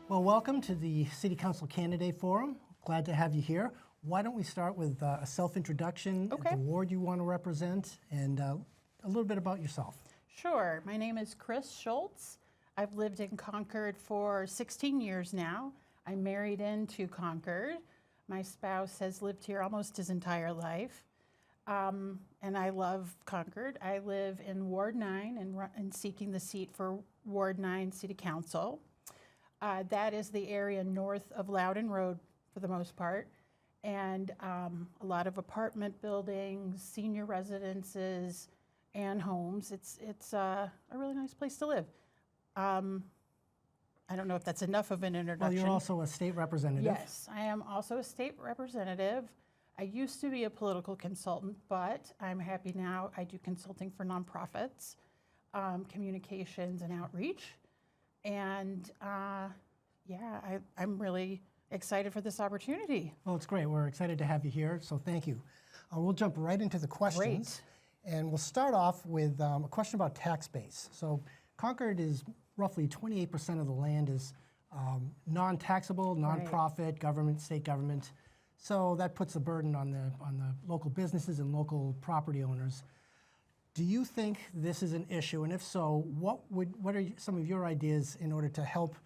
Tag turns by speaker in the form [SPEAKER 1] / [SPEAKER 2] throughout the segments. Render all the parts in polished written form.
[SPEAKER 1] Well, welcome to the City Council Candidate Forum. Glad to have you here. Why don't we start with a self-introduction,
[SPEAKER 2] Okay.
[SPEAKER 1] the ward you want to represent, and a little bit about yourself.
[SPEAKER 2] Sure. My name is Kris Schultz. I've lived in Concord for 16 years now. I'm married into Concord. My spouse has lived here almost his entire life. And I love Concord. I live in Ward 9 and seeking the seat for Ward 9 City Council. That is the area north of Loudon Road for the most part. And a lot of apartment buildings, senior residences, and homes. It's a really nice place to live. I don't know if that's enough of an introduction.
[SPEAKER 1] Well, you're also a state representative.
[SPEAKER 2] Yes, I am also a state representative. I used to be a political consultant, but I'm happy now. I do consulting for nonprofits, communications and outreach. And I'm really excited for this opportunity.
[SPEAKER 1] Well, it's great. We're excited to have you here, so thank you. We'll jump right into the questions.
[SPEAKER 2] Great.
[SPEAKER 1] And we'll start off with a question about tax base. So Concord is roughly 28% of the land is non-taxable, nonprofit, government, state government. So that puts a burden on the local businesses and local property owners. Do you think this is an issue? And if so, what are some of your ideas in order to help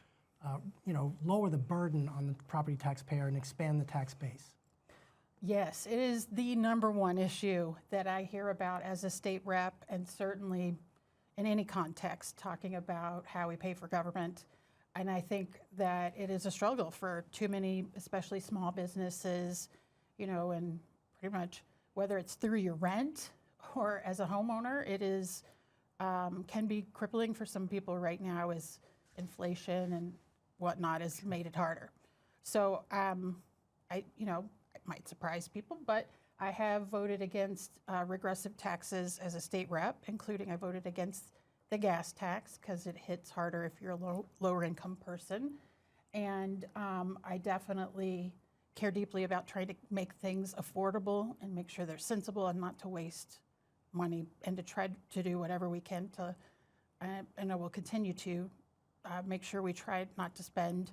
[SPEAKER 1] lower the burden on the property taxpayer and expand the tax base?
[SPEAKER 2] Yes, it is the number one issue that I hear about as a state rep, and certainly in any context, talking about how we pay for government. And I think that it is a struggle for too many, especially small businesses, and pretty much whether it's through your rent or as a homeowner, it is can be crippling for some people right now as inflation and whatnot has made it harder. So it might surprise people, but I have voted against regressive taxes as a state rep, including I voted against the gas tax because it hits harder if you're a lower income person. And I definitely care deeply about trying to make things affordable and make sure they're sensible and not to waste money, and to try to do whatever we can to, and I will continue to make sure we try not to spend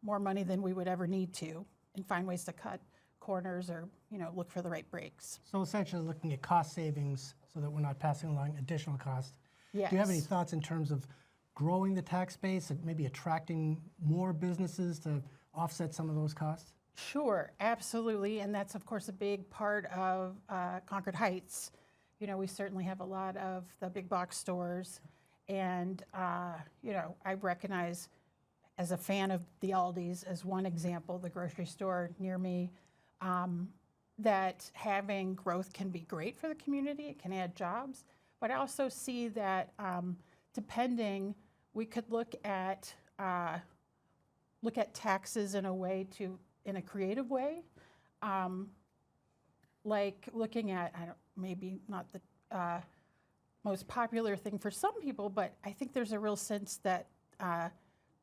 [SPEAKER 2] more money than we would ever need to, and find ways to cut corners or look for the right breaks.
[SPEAKER 1] So essentially looking at cost savings so that we're not passing along additional cost.
[SPEAKER 2] Yes.
[SPEAKER 1] Do you have any thoughts in terms of growing the tax base and maybe attracting more businesses to offset some of those costs?
[SPEAKER 2] Sure, absolutely, and that's of course a big part of Concord Heights. We certainly have a lot of the big box stores, and I recognize, as a fan of the Aldi's as one example, the grocery store near me, that having growth can be great for the community. It can add jobs, but I also see that we could look at taxes in a creative way, like looking at maybe not the most popular thing for some people, but I think there's a real sense that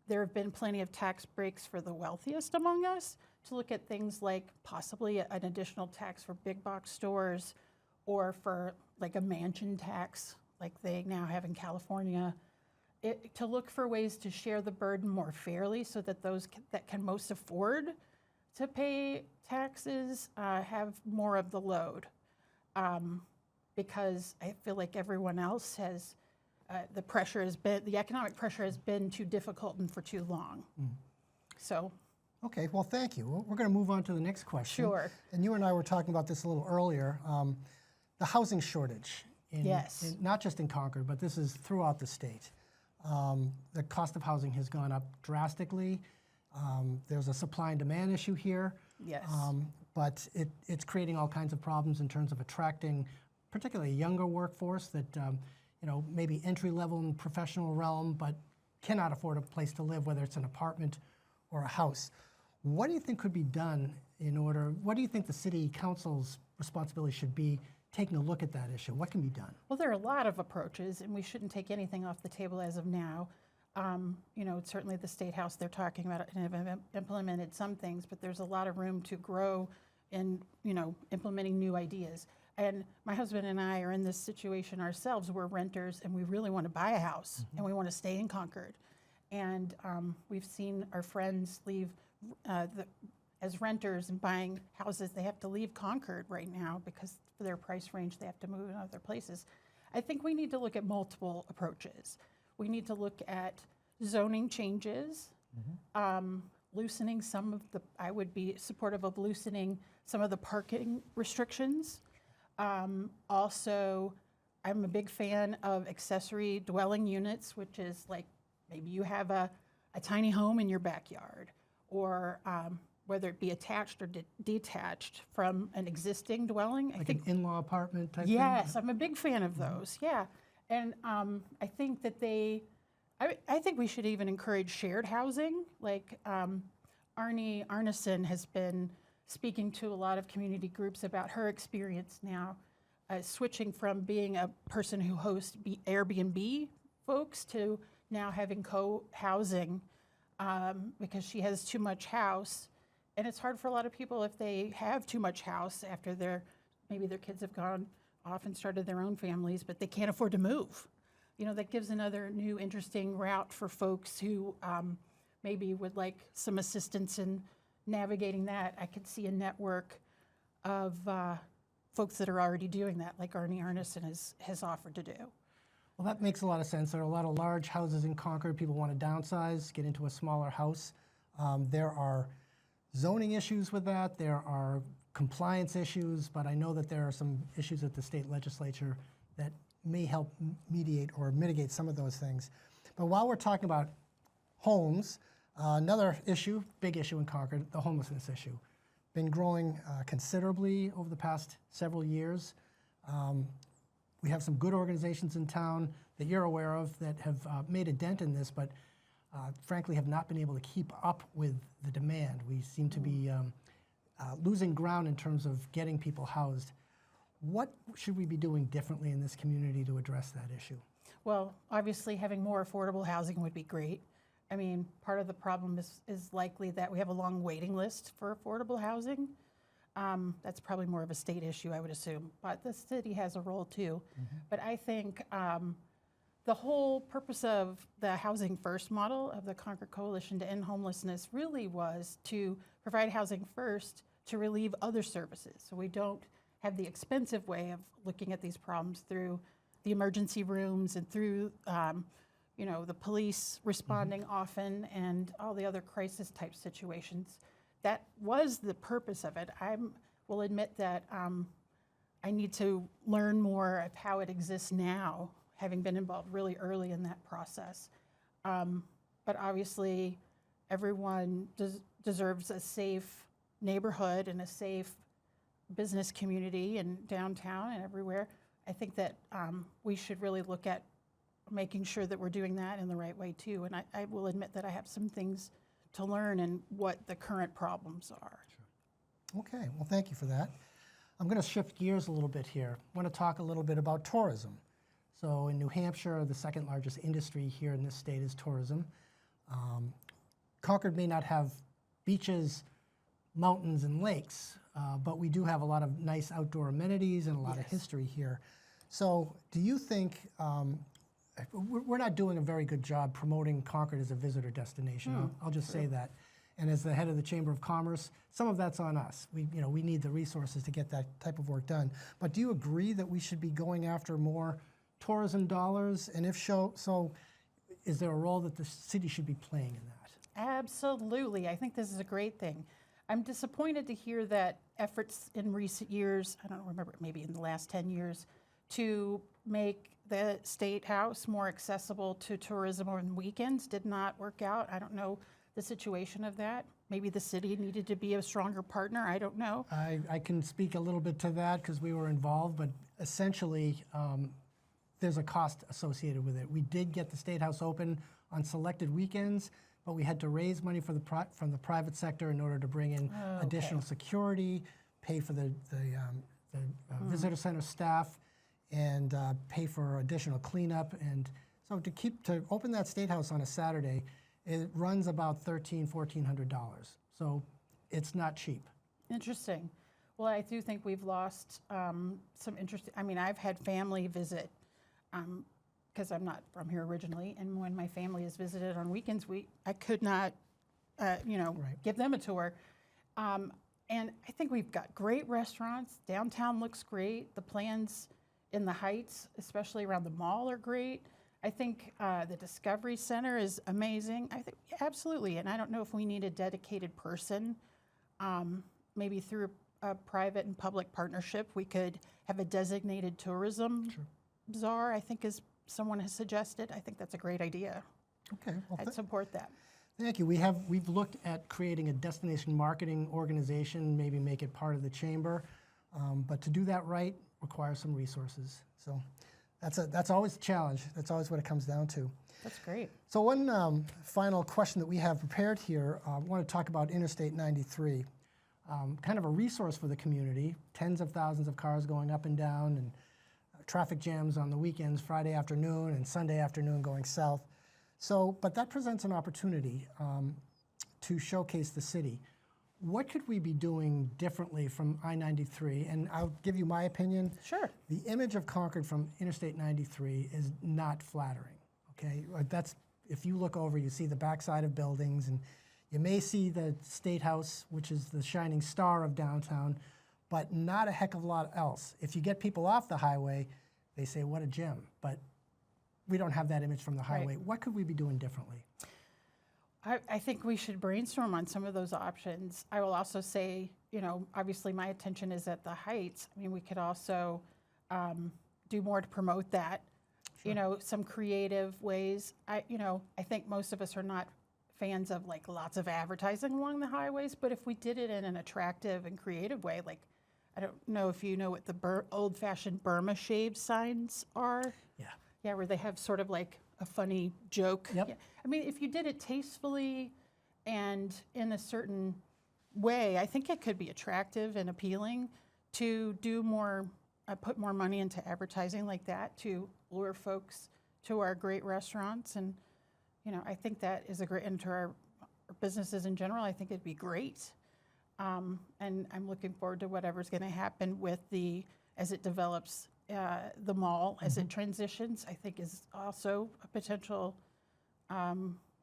[SPEAKER 2] there have been plenty of tax breaks for the wealthiest among us, to look at things like possibly an additional tax for big box stores, or for like a mansion tax like they now have in California, to look for ways to share the burden more fairly so that those that can most afford to pay taxes have more of the load. Because I feel like everyone else has, the economic pressure has been too difficult and for too long. So.
[SPEAKER 1] Okay, well, thank you. We're going to move on to the next question.
[SPEAKER 2] Sure.
[SPEAKER 1] And you and I were talking about this a little earlier, the housing shortage.
[SPEAKER 2] Yes.
[SPEAKER 1] Not just in Concord, but this is throughout the state. The cost of housing has gone up drastically. There's a supply and demand issue here.
[SPEAKER 2] Yes.
[SPEAKER 1] But it's creating all kinds of problems in terms of attracting particularly a younger workforce that maybe entry level in the professional realm, but cannot afford a place to live, whether it's an apartment or a house. What do you think could be done what do you think the city council's responsibility should be taking a look at that issue? What can be done?
[SPEAKER 2] Well, there are a lot of approaches, and we shouldn't take anything off the table as of now. Certainly the State House, they're talking about it and have implemented some things, but there's a lot of room to grow in, implementing new ideas. And my husband and I are in this situation ourselves. We're renters, and we really want to buy a house, and we want to stay in Concord. And we've seen our friends leave as renters and buying houses. They have to leave Concord right now because for their price range, they have to move in other places. I think we need to look at multiple approaches. We need to look at zoning changes, loosening some of the, I would be supportive of loosening some of the parking restrictions. Also, I'm a big fan of accessory dwelling units, which is like maybe you have a tiny home in your backyard, or whether it be attached or detached from an existing dwelling.
[SPEAKER 1] Like an in-law apartment type thing?
[SPEAKER 2] Yes, I'm a big fan of those, yeah. And I think that I think we should even encourage shared housing. Like Arnie Arneson has been speaking to a lot of community groups about her experience now, switching from being a person who hosts Airbnb folks to now having co-housing because she has too much house. And it's hard for a lot of people if they have too much house after maybe their kids have gone off and started their own families, but they can't afford to move. You know, that gives another new interesting route for folks who maybe would like some assistance in navigating that. I could see a network of folks that are already doing that, like Arnie Arneson has offered to do.
[SPEAKER 1] Well, that makes a lot of sense. There are a lot of large houses in Concord. People want to downsize, get into a smaller house. There are zoning issues with that. There are compliance issues, but I know that there are some issues at the state legislature that may help mediate or mitigate some of those things. But while we're talking about homes, another issue, big issue in Concord, the homelessness issue. Been growing considerably over the past several years. We have some good organizations in town that you're aware of that have made a dent in this, but frankly have not been able to keep up with the demand. We seem to be losing ground in terms of getting people housed. What should we be doing differently in this community to address that issue?
[SPEAKER 2] Well, obviously having more affordable housing would be great. I mean, part of the problem is likely that we have a long waiting list for affordable housing. That's probably more of a state issue, I would assume, but the city has a role too. But I think the whole purpose of the Housing First model of the Concord Coalition to End Homelessness really was to provide housing first to relieve other services. So we don't have the expensive way of looking at these problems through the emergency rooms and through the police responding often and all the other crisis type situations. That was the purpose of it. I will admit that I need to learn more of how it exists now, having been involved really early in that process. But obviously, everyone deserves a safe neighborhood and a safe business community and downtown and everywhere. I think that we should really look at making sure that we're doing that in the right way too. And I will admit that I have some things to learn and what the current problems are.
[SPEAKER 1] Sure. Okay, well, thank you for that. I'm going to shift gears a little bit here. I want to talk a little bit about tourism. So in New Hampshire, the second largest industry here in this state is tourism. Concord may not have beaches, mountains, and lakes, but we do have a lot of nice outdoor amenities and a lot of history here. So do you think, we're not doing a very good job promoting Concord as a visitor destination. I'll just say that. And as the head of the Chamber of Commerce, some of that's on us. We need the resources to get that type of work done. But do you agree that we should be going after more tourism dollars? And if so, is there a role that the city should be playing in that?
[SPEAKER 2] Absolutely. I think this is a great thing. I'm disappointed to hear that efforts in recent years, I don't remember, maybe in the last 10 years, to make the State House more accessible to tourism on weekends did not work out. I don't know the situation of that. Maybe the city needed to be a stronger partner. I don't know.
[SPEAKER 1] I can speak a little bit to that because we were involved, but essentially there's a cost associated with it. We did get the State House open on selected weekends, but we had to raise money from the private sector in order to bring in additional security, pay for the visitor center staff, and pay for additional cleanup. And so to open that State House on a Saturday, it runs about $1,400. So it's not cheap.
[SPEAKER 2] Interesting. Well, I do think we've lost some interest. I mean, I've had family visit because I'm not from here originally, and when my family is visited on weekends, I could not, give them a tour. And I think we've got great restaurants. Downtown looks great. The plans in the Heights, especially around the mall, are great. I think the Discovery Center is amazing. I think absolutely, and I don't know if we need a dedicated person. Maybe through a private and public partnership, we could have a designated tourism czar, I think, as someone has suggested. I think that's a great idea.
[SPEAKER 1] Okay. Well,
[SPEAKER 2] I'd support that.
[SPEAKER 1] thank you. We've looked at creating a destination marketing organization, maybe make it part of the chamber, but to do that right requires some resources. So that's always a challenge. That's always what it comes down to.
[SPEAKER 2] That's great.
[SPEAKER 1] So one final question that we have prepared here, I want to talk about Interstate 93. Kind of a resource for the community, tens of thousands of cars going up and down, and traffic jams on the weekends, Friday afternoon and Sunday afternoon going south. So, but that presents an opportunity to showcase the city. What could we be doing differently from I-93? And I'll give you my opinion.
[SPEAKER 2] Sure.
[SPEAKER 1] The image of Concord from Interstate 93 is not flattering, okay? That's, if you look over, you see the backside of buildings, and you may see the State House, which is the shining star of downtown, but not a heck of a lot else. If you get people off the highway, they say, what a gem. But we don't have that image from the highway.
[SPEAKER 2] Right.
[SPEAKER 1] What could we be doing differently?
[SPEAKER 2] I think we should brainstorm on some of those options. I will also say, obviously my attention is at the Heights. I mean, we could also do more to promote that. Sure. Some creative ways. I think most of us are not fans of like lots of advertising along the highways, but if we did it in an attractive and creative way, like, I don't know if you know what the old-fashioned Burma shave signs are.
[SPEAKER 1] Yeah.
[SPEAKER 2] Yeah, where they have sort of like a funny joke.
[SPEAKER 1] Yep.
[SPEAKER 2] Yeah. I mean, if you did it tastefully and in a certain way, I think it could be attractive and appealing to do more, put more money into advertising like that to lure folks to our great restaurants. And, I think that is a great, and to our businesses in general, I think it'd be great. And I'm looking forward to whatever's going to happen with as it develops, the mall, as it transitions, I think is also a potential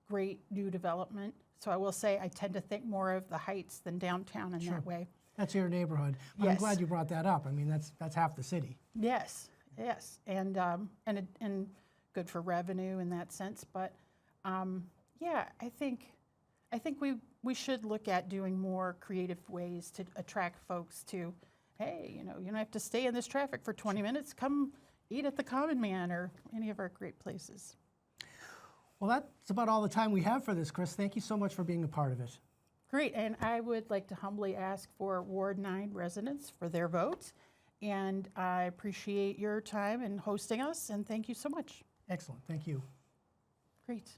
[SPEAKER 2] great new development. So I will say I tend to think more of the Heights than downtown in that way.
[SPEAKER 1] That's your neighborhood.
[SPEAKER 2] Yes.
[SPEAKER 1] I'm glad you brought that up. I mean, that's half the city.
[SPEAKER 2] Yes, and good for revenue in that sense. But yeah, I think we should look at doing more creative ways to attract folks to, hey, you don't have to stay in this traffic for 20 minutes. Come eat at the Common Man or any of our great places.
[SPEAKER 1] Well, that's about all the time we have for this, Kris. Thank you so much for being a part of it.
[SPEAKER 2] Great, and I would like to humbly ask for Ward 9 residents for their vote. And I appreciate your time in hosting us, and thank you so much.
[SPEAKER 1] Excellent. Thank you.
[SPEAKER 2] Great.